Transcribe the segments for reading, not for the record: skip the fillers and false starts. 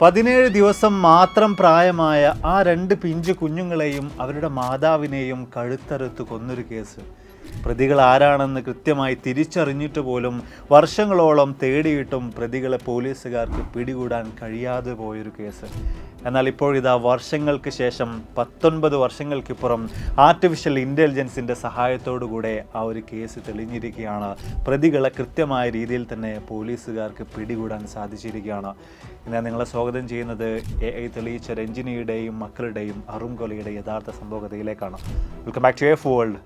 17 ദിവസം മാത്രം പ്രായമായ ആ 2 പിഞ്ചു കുഞ്ഞുങ്ങളെയും അവരുടെ മാതാവിനെയും കഴുത്തറുത്ത് കൊന്നൊരു കേസ്. പ്രതികൾ ആരാണെന്ന് കൃത്യമായി തിരിച്ചറിഞ്ഞിട്ട് പോലും വർഷങ്ങളോളം തേടിയിട്ടും പ്രതികളെ പോലീസുകാർക്ക് പിടികൂടാൻ കഴിയാതെ പോയൊരു കേസ്. എന്നാൽ ഇപ്പോഴിതാ വർഷങ്ങൾക്ക് ശേഷം 19 വർഷങ്ങൾക്കിപ്പുറം ആർട്ടിഫിഷ്യൽ ഇൻ്റലിജൻസിൻ്റെ സഹായത്തോടുകൂടെ ആ ഒരു കേസ് തെളിഞ്ഞിരിക്കുകയാണ്. പ്രതികളെ കൃത്യമായ രീതിയിൽ തന്നെ പോലീസുകാർക്ക് പിടികൂടാൻ സാധിച്ചിരിക്കുകയാണ്. ഞാൻ നിങ്ങളെ സ്വാഗതം ചെയ്യുന്നത് AI തെളിയിച്ച രഞ്ജിനിയുടെയും മക്കളുടെയും അറും കൊലയുടെ യഥാർത്ഥ സംഭവകഥയിലേക്കാണ്. Welcome back to AF world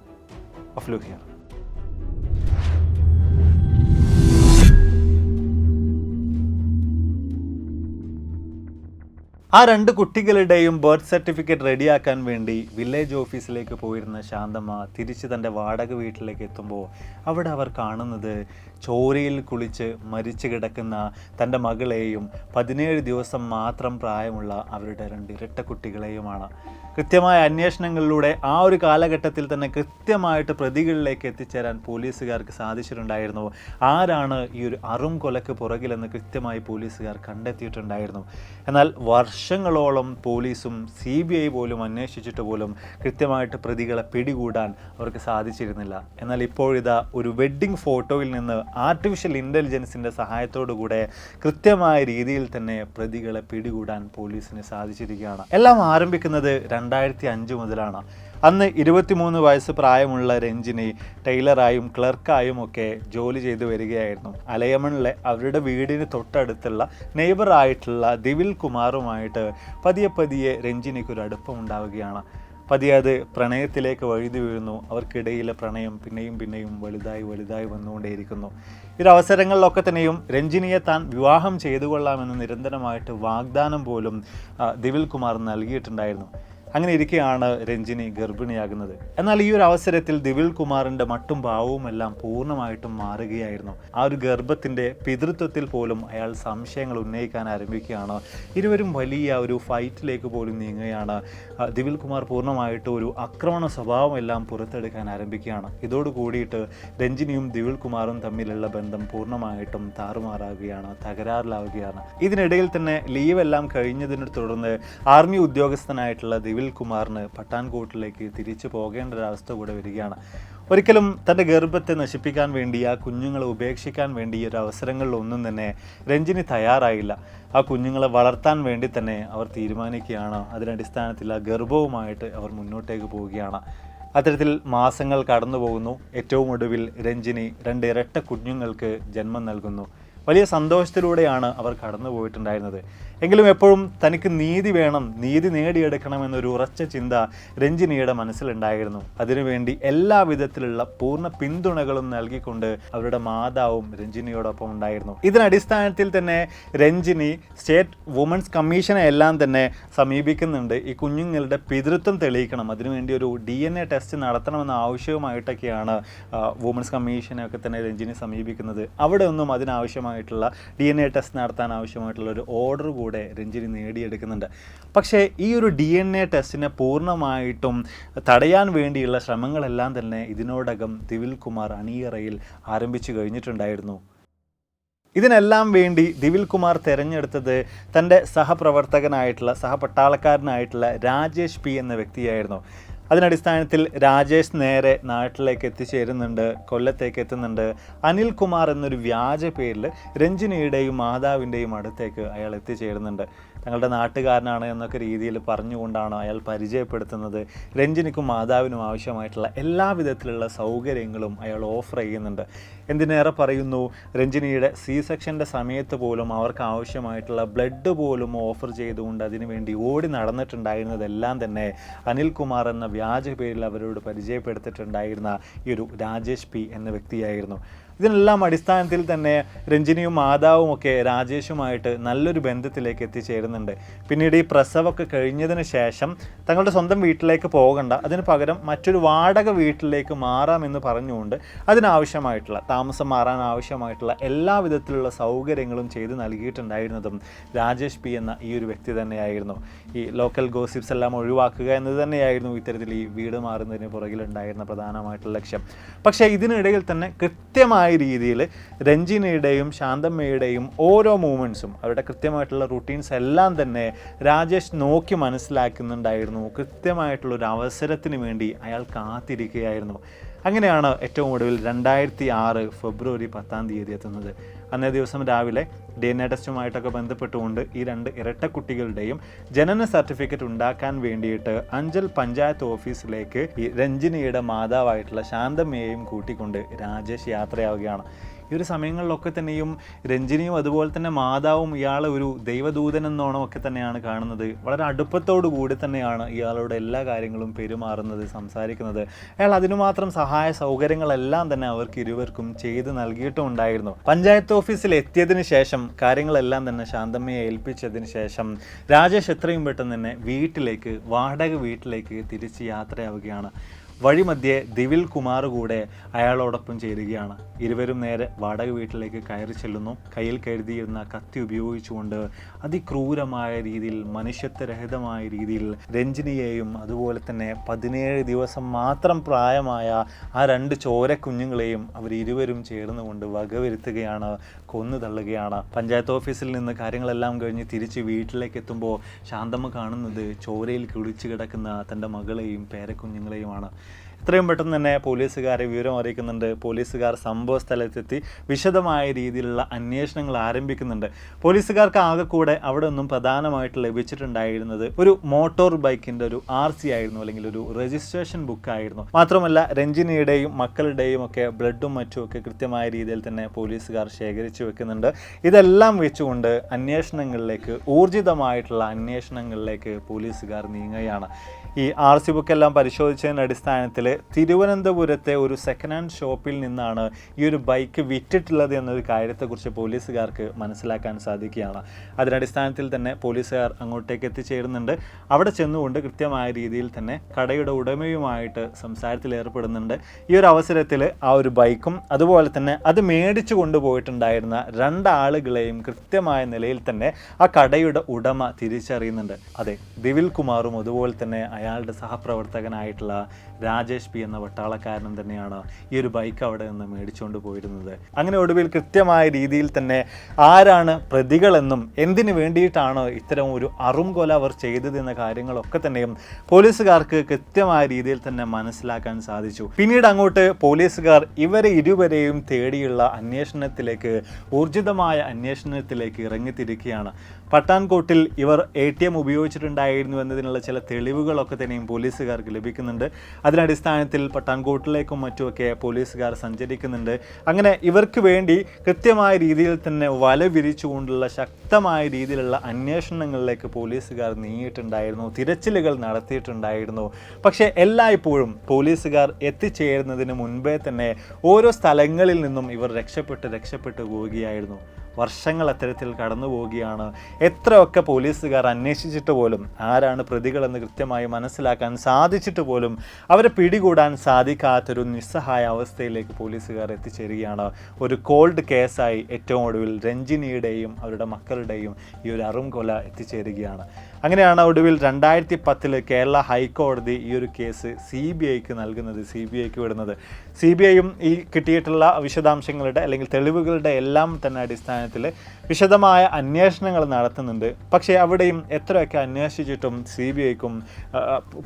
of look here. ആ 2 കുട്ടികളുടെയും ബർത്ത് സർട്ടിഫിക്കറ്റ് റെഡിയാക്കാൻ വേണ്ടി വില്ലേജ് ഓഫീസിലേക്ക് പോയിരുന്ന ശാന്തമ്മ തിരിച്ച് തൻ്റെ വാടക വീട്ടിലേക്ക് എത്തുമ്പോൾ അവിടെ അവർ കാണുന്നത് ചോരയിൽ കുളിച്ച് മരിച്ചു കിടക്കുന്ന തൻ്റെ മകളെയും 17 ദിവസം മാത്രം പ്രായമുള്ള അവരുടെ 2 ഇരട്ട കുട്ടികളെയുമാണ്. കൃത്യമായ അന്വേഷണങ്ങളിലൂടെ ആ ഒരു കാലഘട്ടത്തിൽ തന്നെ കൃത്യമായിട്ട് പ്രതികളിലേക്ക് എത്തിച്ചേരാൻ പോലീസുകാർക്ക് സാധിച്ചിട്ടുണ്ടായിരുന്നു. ആരാണ് ഈ ഒരു അറും കൊലക്ക് പുറകിലെന്ന് കൃത്യമായി പോലീസുകാർ കണ്ടെത്തിയിട്ടുണ്ടായിരുന്നു. എന്നാൽ വർഷങ്ങളോളം പോലീസും CBI പോലും അന്വേഷിച്ചിട്ട് പോലും കൃത്യമായിട്ട് പ്രതികളെ പിടികൂടാൻ അവർക്ക് സാധിച്ചിരുന്നില്ല. എന്നാൽ ഇപ്പോഴിതാ ഒരു വെഡ്ഡിംഗ് ഫോട്ടോയിൽ നിന്ന് ആർട്ടിഫിഷ്യൽ ഇൻ്റലിജൻസിൻ്റെ സഹായത്തോടുകൂടെ കൃത്യമായ രീതിയിൽ തന്നെ പ്രതികളെ പിടികൂടാൻ പോലീസിന് സാധിച്ചിരിക്കുകയാണ്. എല്ലാം ആരംഭിക്കുന്നത് 2005 മുതലാണ്. അന്ന് 23 വയസ്സ് പ്രായമുള്ള രഞ്ജിനി ടൈലറായും ക്ലർക്കായും ഒക്കെ ജോലി ചെയ്തു വരികയായിരുന്നു. അലയമണിലെ അവരുടെ വീടിന് തൊട്ടടുത്തുള്ള നെയ്ബറായിട്ടുള്ള ദിവിൽ കുമാറുമായിട്ട് പതിയെ രഞ്ജിനിക്കൊരു അടുപ്പമുണ്ടാവുകയാണ്. പതിയെ അത് പ്രണയത്തിലേക്ക് വഴുതി വീഴുന്നു. അവർക്കിടയിലെ പ്രണയം പിന്നെയും വലുതായി വന്നുകൊണ്ടേയിരിക്കുന്നു. ഈ ഒരു അവസരങ്ങളിലൊക്കെ തന്നെയും രഞ്ജിനിയെ താൻ വിവാഹം ചെയ്തു കൊള്ളാമെന്ന് നിരന്തരമായിട്ട് വാഗ്ദാനം പോലും ദിവിൽ കുമാർ നൽകിയിട്ടുണ്ടായിരുന്നു. അങ്ങനെ ഇരിക്കെയാണ് രഞ്ജിനി ഗർഭിണിയാകുന്നത്. എന്നാൽ ഈ ഒരു അവസരത്തിൽ ദിവിൽ കുമാറിൻ്റെ മട്ടും ഭാവവും എല്ലാം പൂർണ്ണമായിട്ടും മാറുകയായിരുന്നു. ആ ഒരു ഗർഭത്തിൻ്റെ പിതൃത്വത്തിൽ പോലും അയാൾ സംശയങ്ങൾ ഉന്നയിക്കാൻ ആരംഭിക്കുകയാണ്. ഇരുവരും വലിയ ഒരു ഫൈറ്റിലേക്ക് പോലും നീങ്ങുകയാണ്. ദിവിൽ കുമാർ പൂർണ്ണമായിട്ട് ഒരു ആക്രമണ സ്വഭാവം എല്ലാം പുറത്തെടുക്കാൻ ആരംഭിക്കുകയാണ്. ഇതോട് കൂടിയിട്ട് രഞ്ജിനിയും ദിവിൽ കുമാറും തമ്മിലുള്ള ബന്ധം പൂർണ്ണമായിട്ടും താറുമാറാകുകയാണ്, തകരാറിലാവുകയാണ്. ഇതിനിടയിൽ തന്നെ ലീവെല്ലാം കഴിഞ്ഞതിനെ തുടർന്ന് ആർമി ഉദ്യോഗസ്ഥനായിട്ടുള്ള ദിവിൽ കുമാറിന് പട്ടാൻകോട്ടിലേക്ക് തിരിച്ചു പോകേണ്ട ഒരവസ്ഥ കൂടെ വരികയാണ്. ഒരിക്കലും തൻ്റെ ഗർഭത്തെ നശിപ്പിക്കാൻ വേണ്ടി, ആ കുഞ്ഞുങ്ങളെ ഉപേക്ഷിക്കാൻ വേണ്ടി ഈ ഒരു അവസരങ്ങളിലൊന്നും തന്നെ രഞ്ജിനി തയ്യാറായില്ല. ആ കുഞ്ഞുങ്ങളെ വളർത്താൻ വേണ്ടി തന്നെ അവർ തീരുമാനിക്കുകയാണ്. അതിനടിസ്ഥാനത്തിൽ ആ ഗർഭവുമായിട്ട് അവർ മുന്നോട്ടേക്ക് പോവുകയാണ്. അത്തരത്തിൽ മാസങ്ങൾ കടന്നു പോകുന്നു. ഏറ്റവും ഒടുവിൽ രഞ്ജിനി 2 ഇരട്ട കുഞ്ഞുങ്ങൾക്ക് ജന്മം നൽകുന്നു. വലിയ സന്തോഷത്തിലൂടെയാണ് അവർ കടന്നു പോയിട്ടുണ്ടായിരുന്നത്. എങ്കിലും എപ്പോഴും തനിക്ക് നീതി വേണം, നീതി നേടിയെടുക്കണമെന്നൊരു ഉറച്ച ചിന്ത രഞ്ജിനിയുടെ മനസ്സിലുണ്ടായിരുന്നു. അതിനുവേണ്ടി എല്ലാ വിധത്തിലുള്ള പൂർണ്ണ പിന്തുണകളും നൽകിക്കൊണ്ട് അവരുടെ മാതാവും രഞ്ജിനിയോടൊപ്പം ഉണ്ടായിരുന്നു. ഇതിനടിസ്ഥാനത്തിൽ തന്നെ രഞ്ജിനി സ്റ്റേറ്റ് വുമൻസ് കമ്മീഷനെ എല്ലാം തന്നെ സമീപിക്കുന്നുണ്ട്. ഈ കുഞ്ഞുങ്ങളുടെ പിതൃത്വം തെളിയിക്കണം, അതിനുവേണ്ടി ഒരു DNA ടെസ്റ്റ് നടത്തണമെന്ന ആവശ്യവുമായിട്ടൊക്കെയാണ് വുമൻസ് കമ്മീഷനെയൊക്കെ തന്നെ രഞ്ജിനി സമീപിക്കുന്നത്. അവിടെ ഒന്നും അതിനാവശ്യമായിട്ടുള്ള DNA ടെസ്റ്റ് നടത്താൻ ആവശ്യമായിട്ടുള്ള ഒരു ഓർഡർ കൂടെ രഞ്ജിനി നേടിയെടുക്കുന്നുണ്ട്. പക്ഷേ ഈ ഒരു DNA ടെസ്റ്റിനെ പൂർണ്ണമായിട്ടും തടയാൻ വേണ്ടിയുള്ള ശ്രമങ്ങളെല്ലാം തന്നെ ഇതിനോടകം ദിവിൽ കുമാർ അണിയറയിൽ ആരംഭിച്ചു കഴിഞ്ഞിട്ടുണ്ടായിരുന്നു. ഇതിനെല്ലാം വേണ്ടി ദിവിൽ കുമാർ തിരഞ്ഞെടുത്തത് തൻ്റെ സഹപട്ടാളക്കാരനായിട്ടുള്ള രാജേഷ് P എന്ന വ്യക്തിയായിരുന്നു. അതിനടിസ്ഥാനത്തിൽ രാജേഷ് നേരെ നാട്ടിലേക്ക് എത്തിച്ചേരുന്നുണ്ട്, കൊല്ലത്തേക്ക് എത്തുന്നുണ്ട്. അനിൽ കുമാർ എന്നൊരു വ്യാജ പേരിൽ രഞ്ജിനിയുടെയും മാതാവിൻ്റെയും അടുത്തേക്ക് അയാൾ എത്തിച്ചേരുന്നുണ്ട്. തങ്ങളുടെ നാട്ടുകാരനാണ് എന്നൊക്കെ രീതിയിൽ പറഞ്ഞുകൊണ്ടാണ് അയാൾ പരിചയപ്പെടുത്തുന്നത്. രഞ്ജിനിക്കും മാതാവിനും ആവശ്യമായിട്ടുള്ള എല്ലാ വിധത്തിലുള്ള സൗകര്യങ്ങളും അയാൾ ഓഫർ ചെയ്യുന്നുണ്ട്. എന്തിനേറെ പറയുന്നു, രഞ്ജിനിയുടെ സെക്ഷൻ്റെ സമയത്ത് പോലും അവർക്ക് ആവശ്യമായിട്ടുള്ള ബ്ലഡ് പോലും ഓഫർ ചെയ്തുകൊണ്ട് അതിനുവേണ്ടി ഓടി നടന്നിട്ടുണ്ടായിരുന്നതെല്ലാം തന്നെ അനിൽ കുമാർ എന്ന വ്യാജ പേരിൽ അവരോട് പരിചയപ്പെടുത്തിയിട്ടുണ്ടായിരുന്ന ഈ ഒരു രാജേഷ് P എന്ന വ്യക്തിയായിരുന്നു. ഇതിനെല്ലാം അടിസ്ഥാനത്തിൽ തന്നെ രഞ്ജിനിയും മാതാവും ഒക്കെ രാജേഷുമായിട്ട് നല്ലൊരു ബന്ധത്തിലേക്ക് എത്തിച്ചേരുന്നുണ്ട്. പിന്നീട് ഈ പ്രസവമൊക്കെ കഴിഞ്ഞതിന് ശേഷം തങ്ങളുടെ സ്വന്തം വീട്ടിലേക്ക് പോകണ്ട, അതിന് പകരം മറ്റൊരു വാടക വീട്ടിലേക്ക് മാറാമെന്ന് പറഞ്ഞുകൊണ്ട് അതിനാവശ്യമായിട്ടുള്ള താമസം മാറാൻ ആവശ്യമായിട്ടുള്ള എല്ലാ വിധത്തിലുള്ള സൗകര്യങ്ങളും ചെയ്ത് നൽകിയിട്ടുണ്ടായിരുന്നതും രാജേഷ് P എന്ന ഈ ഒരു വ്യക്തി തന്നെയായിരുന്നു. ഈ ലോക്കൽ ഗോസിപ്സ് എല്ലാം ഒഴിവാക്കുക എന്നത് തന്നെയായിരുന്നു ഇത്തരത്തിൽ ഈ വീട് മാറുന്നതിന് പുറകിലുണ്ടായിരുന്ന പ്രധാനമായിട്ടുള്ള ലക്ഷ്യം. പക്ഷേ ഇതിനിടയിൽ തന്നെ കൃത്യമായ കൃത്യമായ രീതിയിൽ രഞ്ജിനിയുടെയും ശാന്തമ്മയുടെയും ഓരോ മൂവ്മെൻറ്റ്സും അവരുടെ കൃത്യമായിട്ടുള്ള റുട്ടീൻസ് എല്ലാം തന്നെ രാജേഷ് നോക്കി മനസ്സിലാക്കുന്നുണ്ടായിരുന്നു. കൃത്യമായിട്ടുള്ളൊരു അവസരത്തിന് വേണ്ടി അയാൾ കാത്തിരിക്കുകയായിരുന്നു. അങ്ങനെയാണ് ഏറ്റവും ഒടുവിൽ 2006 ഫെബ്രുവരി 10 എത്തുന്നത്. അന്നേ ദിവസം രാവിലെ DNA ടെസ്റ്റുമായിട്ടൊക്കെ ബന്ധപ്പെട്ടുകൊണ്ട് ഈ 2 ഇരട്ടക്കുട്ടികളുടെയും ജനന സർട്ടിഫിക്കറ്റ് ഉണ്ടാക്കാൻ വേണ്ടിയിട്ട് അഞ്ചൽ പഞ്ചായത്ത് ഓഫീസിലേക്ക് ഈ രഞ്ജിനിയുടെ മാതാവായിട്ടുള്ള ശാന്തമ്മയെയും കൂട്ടിക്കൊണ്ട് രാജേഷ് യാത്രയാവുകയാണ്. ഈ ഒരു സമയങ്ങളിലൊക്കെ തന്നെയും രഞ്ജിനിയും അതുപോലെ തന്നെ മാതാവും ഇയാളെ ഒരു ദൈവദൂതൻ എന്നോണം ഒക്കെ തന്നെയാണ് കാണുന്നത്. വളരെ അടുപ്പത്തോടു കൂടി തന്നെയാണ് ഇയാളോട് എല്ലാ കാര്യങ്ങളും പെരുമാറുന്നത്, സംസാരിക്കുന്നത്. അയാൾ അതിനുമാത്രം സഹായ സൗകര്യങ്ങളെല്ലാം തന്നെ അവർക്ക് ഇരുവർക്കും ചെയ്ത് നൽകിയിട്ടുണ്ടായിരുന്നു. പഞ്ചായത്ത് ഓഫീസിൽ എത്തിയതിന് ശേഷം കാര്യങ്ങളെല്ലാം തന്നെ ശാന്തമ്മയെ ഏൽപ്പിച്ചതിന് ശേഷം രാജേഷ് എത്രയും പെട്ടെന്ന് തന്നെ വാടക വീട്ടിലേക്ക് തിരിച്ച് യാത്രയാവുകയാണ്. വഴിമധ്യേ ദിവിൽ കുമാർ കൂടെ അയാളോടൊപ്പം ചേരുകയാണ്. ഇരുവരും നേരെ വാടക വീട്ടിലേക്ക് കയറി ചെല്ലുന്നു. കയ്യിൽ കരുതിയിരുന്ന കത്തി ഉപയോഗിച്ചുകൊണ്ട് അതിക്രൂരമായ രീതിയിൽ, മനുഷ്യത്വരഹിതമായ രീതിയിൽ രഞ്ജിനിയെയും അതുപോലെ തന്നെ 17 ദിവസം മാത്രം പ്രായമായ ആ 2 ചോരക്കുഞ്ഞുങ്ങളെയും അവരിരുവരും ചേർന്നുകൊണ്ട് വകവരുത്തുകയാണ്, കൊന്നു തള്ളുകയാണ്. പഞ്ചായത്ത് ഓഫീസിൽ നിന്ന് കാര്യങ്ങളെല്ലാം കഴിഞ്ഞ് തിരിച്ച് വീട്ടിലേക്ക് എത്തുമ്പോൾ ശാന്തമ്മ കാണുന്നത് ചോരയിൽ കുളിച്ച് കിടക്കുന്ന തൻ്റെ മകളെയും പേരക്കുഞ്ഞുങ്ങളെയുമാണ്. എത്രയും പെട്ടെന്ന് തന്നെ പോലീസുകാരെ വിവരം അറിയിക്കുന്നുണ്ട്. പോലീസുകാർ സംഭവ സ്ഥലത്തെത്തി വിശദമായ രീതിയിലുള്ള അന്വേഷണങ്ങൾ ആരംഭിക്കുന്നുണ്ട്. പോലീസുകാർക്ക് ആകെ കൂടെ അവിടെ ഒന്നും പ്രധാനമായിട്ട് ലഭിച്ചിട്ടുണ്ടായിരുന്നത് ഒരു മോട്ടോർ ബൈക്കിൻ്റെ ഒരു RC ആയിരുന്നു, അല്ലെങ്കിൽ ഒരു രജിസ്ട്രേഷൻ ബുക്കായിരുന്നു. മാത്രമല്ല രഞ്ജിനിയുടെയും മക്കളുടെയും ഒക്കെ ബ്ലഡും മറ്റുമൊക്കെ കൃത്യമായ രീതിയിൽ തന്നെ പോലീസുകാർ ശേഖരിച്ചു വെക്കുന്നുണ്ട്. ഇതെല്ലാം വെച്ചുകൊണ്ട് ഊർജിതമായിട്ടുള്ള അന്വേഷണങ്ങളിലേക്ക് പോലീസുകാർ നീങ്ങുകയാണ്. ഈ RC ബുക്കെല്ലാം പരിശോധിച്ചതിൻ്റെ അടിസ്ഥാനത്തിൽ തിരുവനന്തപുരത്തെ ഒരു സെക്കൻഡ് ഹാൻഡ് ഷോപ്പിൽ നിന്നാണ് ഈ ഒരു ബൈക്ക് വിറ്റിട്ടുള്ളത് എന്നൊരു കാര്യത്തെക്കുറിച്ച് പോലീസുകാർക്ക് മനസ്സിലാക്കാൻ സാധിക്കുകയാണ്. അതിനടിസ്ഥാനത്തിൽ തന്നെ പോലീസുകാർ അങ്ങോട്ടേക്ക് എത്തിച്ചേരുന്നുണ്ട്. അവിടെ ചെന്നുകൊണ്ട് കൃത്യമായ രീതിയിൽ തന്നെ കടയുടെ ഉടമയുമായിട്ട് സംസാരത്തിൽ ഏർപ്പെടുന്നുണ്ട്. ഈ ഒരു അവസരത്തിൽ ആ ഒരു ബൈക്കും അതുപോലെ തന്നെ അത് മേടിച്ചു കൊണ്ടുപോയിട്ടുണ്ടായിരുന്ന 2 ആളുകളെയും കൃത്യമായ നിലയിൽ തന്നെ ആ കടയുടെ ഉടമ തിരിച്ചറിയുന്നുണ്ട്. അതെ, ദിവിൽ കുമാറും അതുപോലെ തന്നെ അയാളുടെ സഹപ്രവർത്തകനായിട്ടുള്ള രാജേഷ് പി എന്ന വട്ടാളക്കാരനും തന്നെയാണ് ഈ ഒരു ബൈക്ക് അവിടെ നിന്ന് മേടിച്ചുകൊണ്ട് പോയിരുന്നത്. അങ്ങനെ ഒടുവിൽ കൃത്യമായ രീതിയിൽ തന്നെ ആരാണ് പ്രതികളെന്നും എന്തിനു വേണ്ടിയിട്ടാണ് ഇത്തരം ഒരു അറുംകൊല അവർ ചെയ്തതെന്ന കാര്യങ്ങളൊക്കെ തന്നെയും പോലീസുകാർക്ക് കൃത്യമായ രീതിയിൽ തന്നെ മനസ്സിലാക്കാൻ സാധിച്ചു. പിന്നീട് അങ്ങോട്ട് പോലീസുകാർ ഇവരെ ഇരുവരെയും തേടിയുള്ള ഊർജിതമായ അന്വേഷണത്തിലേക്ക് ഇറങ്ങിത്തിരിക്കുകയാണ്. പട്ടാൻകോട്ടിൽ ഇവർ ATM ഉപയോഗിച്ചിട്ടുണ്ടായിരുന്നു എന്നതിനുള്ള ചില തെളിവുകളൊക്കെ തന്നെയും പോലീസുകാർക്ക് ലഭിക്കുന്നുണ്ട്. അതിനടിസ്ഥാനത്തിൽ പട്ടാൻകോട്ടിലേക്കും മറ്റുമൊക്കെ പോലീസുകാർ സഞ്ചരിക്കുന്നുണ്ട്. അങ്ങനെ ഇവർക്ക് വേണ്ടി കൃത്യമായ രീതിയിൽ തന്നെ വല വിരിച്ചുകൊണ്ടുള്ള ശക്തമായ രീതിയിലുള്ള അന്വേഷണങ്ങളിലേക്ക് പോലീസുകാർ നീങ്ങിയിട്ടുണ്ടായിരുന്നു, തിരച്ചിലുകൾ നടത്തിയിട്ടുണ്ടായിരുന്നു. പക്ഷേ എല്ലായ്പ്പോഴും പോലീസുകാർ എത്തിച്ചേരുന്നതിന് മുൻപേ തന്നെ ഓരോ സ്ഥലങ്ങളിൽ നിന്നും ഇവർ രക്ഷപ്പെട്ടു പോവുകയായിരുന്നു. വർഷങ്ങൾ അത്തരത്തിൽ കടന്നു പോവുകയാണ്. എത്രയൊക്കെ പോലീസുകാർ അന്വേഷിച്ചിട്ട് പോലും ആരാണ് പ്രതികളെന്ന് കൃത്യമായി മനസ്സിലാക്കാൻ സാധിച്ചിട്ട് പോലും അവരെ പിടികൂടാൻ സാധിക്കാത്തൊരു നിസ്സഹായ അവസ്ഥയിലേക്ക് പോലീസുകാർ എത്തിച്ചേരുകയാണ്. ഒരു കോൾഡ് കേസായി ഏറ്റവും ഒടുവിൽ രഞ്ജിനിയുടെയും അവരുടെ മക്കളുടെയും ഈ ഒരു അറുംകൊല എത്തിച്ചേരുകയാണ്. അങ്ങനെയാണ് ഒടുവിൽ 2010 കേരള ഹൈക്കോടതി ഈ ഒരു കേസ് CBIക്ക് നൽകുന്നത്, CBIക്ക് വിടുന്നത്. CBIയും ഈ കിട്ടിയിട്ടുള്ള വിശദാംശങ്ങളുടെ അല്ലെങ്കിൽ തെളിവുകളുടെ എല്ലാം തന്നെ അടിസ്ഥാനത്തിൽ വിശദമായ അന്വേഷണങ്ങൾ നടത്തുന്നുണ്ട്. പക്ഷേ അവിടെയും എത്രയൊക്കെ അന്വേഷിച്ചിട്ടും CBIക്കും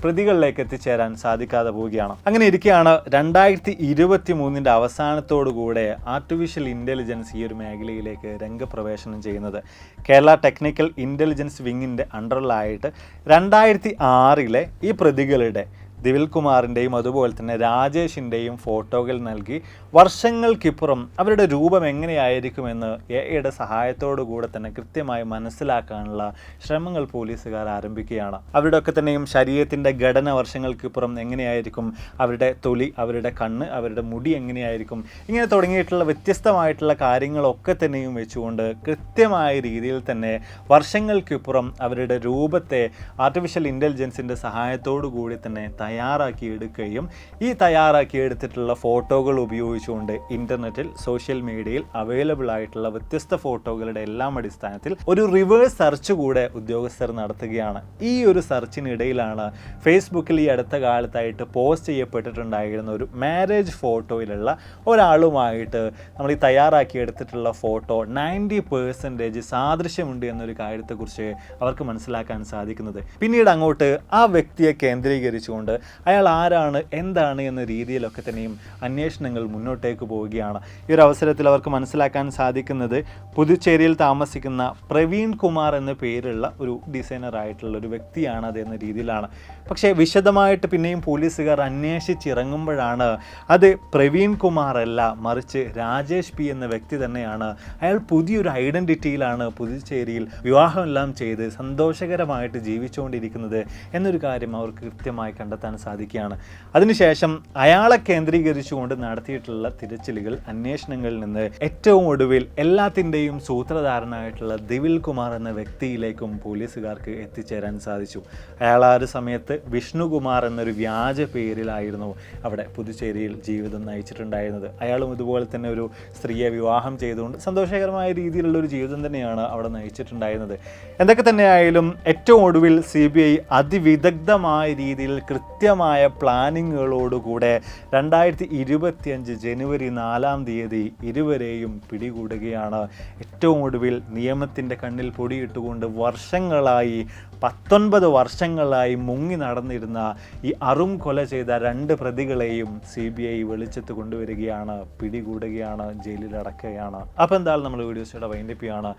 പ്രതികളിലേക്ക് എത്തിച്ചേരാൻ സാധിക്കാതെ പോവുകയാണ്. അങ്ങനെ ഇരിക്കുകയാണ് 2023 അവസാനത്തോടുകൂടെ ആർട്ടിഫിഷ്യൽ ഇൻ്റലിജൻസ് ഈ ഒരു മേഖലയിലേക്ക് രംഗപ്രവേശനം ചെയ്യുന്നത്. കേരള ടെക്നിക്കൽ ഇൻ്റലിജൻസ് വിങ്ങിൻ്റെ അണ്ടറിലായിട്ട് 2006 ഈ പ്രതികളുടെ ദിവിൽ കുമാറിൻ്റെയും അതുപോലെ തന്നെ രാജേഷിൻ്റെയും ഫോട്ടോകൾ നൽകി വർഷങ്ങൾക്കിപ്പുറം അവരുടെ രൂപം എങ്ങനെയായിരിക്കുമെന്ന് എയുടെ സഹായത്തോടു കൂടെ തന്നെ കൃത്യമായി മനസ്സിലാക്കാനുള്ള ശ്രമങ്ങൾ പോലീസുകാർ ആരംഭിക്കുകയാണ്. അവരുടെയൊക്കെ തന്നെയും ശരീരത്തിൻ്റെ ഘടന വർഷങ്ങൾക്കിപ്പുറം എങ്ങനെയായിരിക്കും, അവരുടെ തൊലി, അവരുടെ കണ്ണ്, അവരുടെ മുടി എങ്ങനെയായിരിക്കും, ഇങ്ങനെ തുടങ്ങിയിട്ടുള്ള വ്യത്യസ്തമായിട്ടുള്ള കാര്യങ്ങളൊക്കെ തന്നെയും വെച്ചുകൊണ്ട് കൃത്യമായ രീതിയിൽ തന്നെ വർഷങ്ങൾക്കിപ്പുറം അവരുടെ രൂപത്തെ ആർട്ടിഫിഷ്യൽ ഇൻ്റലിജൻസിൻ്റെ സഹായത്തോടു കൂടി തന്നെ തയ്യാറാക്കി എടുക്കുകയും ഈ തയ്യാറാക്കി എടുത്തിട്ടുള്ള ഫോട്ടോകൾ ഉപയോഗിച്ചുകൊണ്ട് ഇൻ്റർനെറ്റിൽ സോഷ്യൽ മീഡിയയിൽ അവൈലബിൾ ആയിട്ടുള്ള വ്യത്യസ്ത ഫോട്ടോകളുടെ എല്ലാം അടിസ്ഥാനത്തിൽ ഒരു റിവേഴ്സ് സെർച്ച് കൂടെ ഉദ്യോഗസ്ഥർ നടത്തുകയാണ്. ഈ ഒരു സെർച്ചിനിടയിലാണ് ഫേസ്ബുക്കിൽ ഈ അടുത്ത കാലത്തായിട്ട് പോസ്റ്റ് ചെയ്യപ്പെട്ടിട്ടുണ്ടായിരുന്ന ഒരു മാരേജ് ഫോട്ടോയിലുള്ള ഒരാളുമായിട്ട് നമ്മൾ ഈ തയ്യാറാക്കി എടുത്തിട്ടുള്ള ഫോട്ടോ 90% സാദൃശ്യമുണ്ട് എന്നൊരു കാര്യത്തെക്കുറിച്ച് അവർക്ക് മനസ്സിലാക്കാൻ സാധിക്കുന്നത്. പിന്നീട് അങ്ങോട്ട് ആ വ്യക്തിയെ കേന്ദ്രീകരിച്ചുകൊണ്ട് അയാൾ ആരാണ് എന്താണ് എന്ന രീതിയിലൊക്കെ തന്നെയും അന്വേഷണങ്ങൾ മുന്നോട്ടേക്ക് പോവുകയാണ്. ഈ ഒരു അവസരത്തിൽ അവർക്ക് മനസ്സിലാക്കാൻ സാധിക്കുന്നത് പുതുച്ചേരിയിൽ താമസിക്കുന്ന പ്രവീൺ കുമാർ എന്ന പേരുള്ള ഒരു ഡിസൈനർ ആയിട്ടുള്ള ഒരു വ്യക്തിയാണ് അതെന്ന രീതിയിലാണ്. പക്ഷേ വിശദമായിട്ട് പിന്നെയും പോലീസുകാർ അന്വേഷിച്ചിറങ്ങുമ്പോഴാണ് അത് പ്രവീൺ കുമാർ അല്ല, മറിച്ച് രാജേഷ് പി എന്ന വ്യക്തി തന്നെയാണ്. അയാൾ പുതിയൊരു ഐഡൻറ്റിറ്റിയിലാണ് പുതുച്ചേരിയിൽ വിവാഹമെല്ലാം ചെയ്ത് സന്തോഷകരമായിട്ട് ജീവിച്ചുകൊണ്ടിരിക്കുന്നത് എന്നൊരു കാര്യം അവർക്ക് കൃത്യമായി കണ്ടെത്താൻ സാധിക്കുകയാണ്. അതിനുശേഷം അയാളെ കേന്ദ്രീകരിച്ചുകൊണ്ട് നടത്തിയിട്ടുള്ള തിരച്ചിലുകൾ അന്വേഷണങ്ങളിൽ നിന്ന് ഏറ്റവും ഒടുവിൽ എല്ലാത്തിൻ്റെയും സൂത്രധാരനായിട്ടുള്ള ദിവിൽ കുമാർ എന്ന വ്യക്തിയിലേക്കും പോലീസുകാർക്ക് എത്തിച്ചേരാൻ സാധിച്ചു. അയാൾ ആ ഒരു സമയത്ത് വിഷ്ണുകുമാർ എന്നൊരു വ്യാജ പേരിലായിരുന്നു അവിടെ പുതുച്ചേരിയിൽ ജീവിതം നയിച്ചിട്ടുണ്ടായിരുന്നത്. അയാളും ഇതുപോലെ തന്നെ ഒരു സ്ത്രീയെ വിവാഹം ചെയ്തുകൊണ്ട് സന്തോഷകരമായ രീതിയിലുള്ള ഒരു ജീവിതം തന്നെയാണ് അവിടെ നയിച്ചിട്ടുണ്ടായിരുന്നത്. എന്തൊക്കെ തന്നെയായാലും ഏറ്റവും ഒടുവിൽ CBI അതിവിദഗ്ധമായ രീതിയിൽ കൃത്യമായ പ്ലാനിങ്ങുകളോടുകൂടെ 2025 ജനുവരി 4 തീയതി ഇരുവരെയും പിടികൂടുകയാണ്. ഏറ്റവും ഒടുവിൽ നിയമത്തിൻ്റെ കണ്ണിൽ പൊടിയിട്ടുകൊണ്ട് 19 വർഷങ്ങളായി മുങ്ങി നടന്നിരുന്ന ഈ അറും കൊല ചെയ്ത 2 പ്രതികളെയും CBI വെളിച്ചത്ത് കൊണ്ടുവരികയാണ്, പിടികൂടുകയാണ്, ജയിലിൽ അടക്കുകയാണ്. അപ്പോൾ എന്തായാലും നമ്മൾ വീഡിയോസിയുടെ വൈൻഡപ്പ് ചെയ്യാണ്.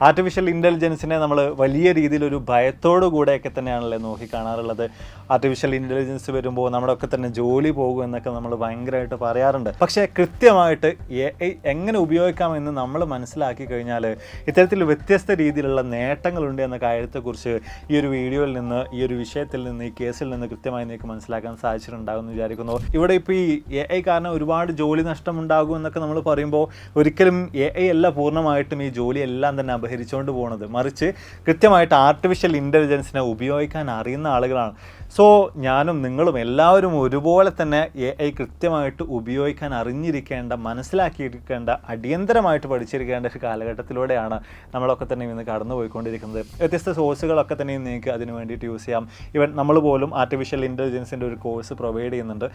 ആർട്ടിഫിഷ്യൽ ഇൻ്റലിജൻസിനെ നമ്മൾ വലിയ രീതിയിലൊരു ഭയത്തോടു കൂടെയൊക്കെ തന്നെയാണല്ലേ നോക്കി കാണാറുള്ളത്. ആർട്ടിഫിഷ്യൽ ഇൻ്റലിജൻസ് വരുമ്പോൾ നമ്മുടെയൊക്കെ തന്നെ ജോലി പോകും എന്നൊക്കെ നമ്മൾ ഭയങ്കരമായിട്ട് പറയാറുണ്ട്. പക്ഷേ കൃത്യമായിട്ട് AI എങ്ങനെ ഉപയോഗിക്കാമെന്ന് നമ്മൾ മനസ്സിലാക്കി കഴിഞ്ഞാൽ ഇത്തരത്തിൽ വ്യത്യസ്ത രീതിയിലുള്ള നേട്ടങ്ങളുണ്ട് എന്ന കാര്യത്തെക്കുറിച്ച് ഈ ഒരു വീഡിയോയിൽ നിന്ന്, ഈ ഒരു വിഷയത്തിൽ നിന്ന്, ഈ കേസിൽ നിന്ന് കൃത്യമായി നിങ്ങൾക്ക് മനസ്സിലാക്കാൻ സാധിച്ചിട്ടുണ്ടാകുമെന്ന് വിചാരിക്കുന്നു. ഇവിടെ ഇപ്പോൾ ഈ AI കാരണം ഒരുപാട് ജോലി നഷ്ടമുണ്ടാകും എന്നൊക്കെ നമ്മൾ പറയുമ്പോൾ ഒരിക്കലും AI അല്ല പൂർണ്ണമായിട്ടും ഈ ജോലിയെല്ലാം തന്നെ അപഹരിച്ചുകൊണ്ട് പോകുന്നത്. മറിച്ച് കൃത്യമായിട്ട് ആർട്ടിഫിഷ്യൽ ഇൻ്റലിജൻസിനെ ഉപയോഗിക്കാൻ അറിയുന്ന ആളുകളാണ്. സോ ഞാനും നിങ്ങളും എല്ലാവരും ഒരുപോലെ തന്നെ AI കൃത്യമായിട്ട് ഉപയോഗിക്കാൻ അറിഞ്ഞിരിക്കേണ്ട, മനസ്സിലാക്കിയിരിക്കേണ്ട, അടിയന്തരമായിട്ട് പഠിച്ചിരിക്കേണ്ട ഒരു കാലഘട്ടത്തിലൂടെയാണ് നമ്മളൊക്കെ തന്നെ ഇന്ന് കടന്നു പോയിക്കൊണ്ടിരിക്കുന്നത്. വ്യത്യസ്ത സോഴ്സുകളൊക്കെ തന്നെ നിങ്ങൾക്ക് അതിന് വേണ്ടിയിട്ട് യൂസ് ചെയ്യാം. ഈവൻ നമ്മൾ പോലും ആർട്ടിഫിഷ്യൽ ഇൻ്റലിജൻസിൻ്റെ ഒരു കോഴ്സ് പ്രൊവൈഡ് ചെയ്യുന്നുണ്ട്.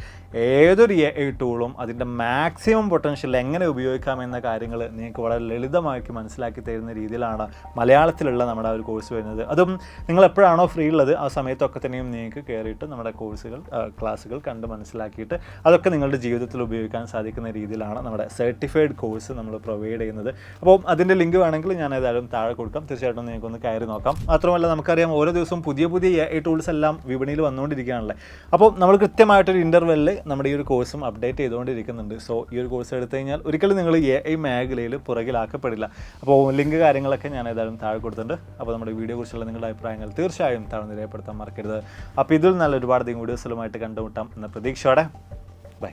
ഏതൊരു AI ടൂളും അതിൻ്റെ മാക്സിമം പൊട്ടൻഷ്യൽ എങ്ങനെ ഉപയോഗിക്കാമെന്ന കാര്യങ്ങൾ നിങ്ങൾക്ക് വളരെ ലളിതമാക്കി മനസ്സിലാക്കി തരുന്ന രീതിയിലാണ് മലയാളത്തിലുള്ള നമ്മുടെ ആ ഒരു കോഴ്സ് വരുന്നത്. അതും നിങ്ങൾ എപ്പോഴാണോ ഫ്രീ ഉള്ളത് ആ സമയത്തൊക്കെ തന്നെയും നിങ്ങൾക്ക് കയറിയിട്ട് നമ്മുടെ ക്ലാസ്സുകൾ കണ്ട് മനസ്സിലാക്കിയിട്ട് അതൊക്കെ നിങ്ങളുടെ ജീവിതത്തിൽ ഉപയോഗിക്കാൻ സാധിക്കുന്ന രീതിയിലാണ് നമ്മുടെ സർട്ടിഫൈഡ് കോഴ്സ് നമ്മൾ പ്രൊവൈഡ് ചെയ്യുന്നത്. അപ്പോൾ അതിൻ്റെ ലിങ്ക് വേണമെങ്കിൽ ഞാൻ ഏതായാലും താഴെ കൊടുക്കാം. തീർച്ചയായിട്ടും നിങ്ങൾക്കൊന്ന് കയറി നോക്കാം. മാത്രമല്ല നമുക്കറിയാം ഓരോ ദിവസവും പുതിയ AI ടൂൾസ് എല്ലാം വിപണിയിൽ വന്നുകൊണ്ടിരിക്കുകയാണല്ലേ. അപ്പോൾ നമ്മൾ കൃത്യമായിട്ടൊരു ഇൻ്റർവെല്ലിൽ നമ്മുടെ ഈ ഒരു കോഴ്സും അപ്ഡേറ്റ് ചെയ്തുകൊണ്ടിരിക്കുന്നുണ്ട്. സോ ഈ ഒരു കോഴ്സ് എടുത്തു കഴിഞ്ഞാൽ ഒരിക്കലും നിങ്ങൾ AI മേഖലയിൽ പുറകിലാക്കപ്പെടില്ല. അപ്പോൾ ലിങ്ക് കാര്യങ്ങളൊക്കെ ഞാൻ ഏതായാലും താഴെ കൊടുത്തിട്ടുണ്ട്. അപ്പോൾ നമ്മുടെ വീഡിയോ കുറിച്ചുള്ള നിങ്ങളുടെ അഭിപ്രായങ്ങൾ തീർച്ചയായും താഴ്ന്ന് രേഖപ്പെടുത്താൻ മറക്കരുത്. അപ്പോൾ ഇതിൽ നല്ല ഒരുപാട് വീഡിയോസുകളുമായിട്ട് കണ്ടുമുട്ടാം എന്ന പ്രതീക്ഷയോടെ ബൈ.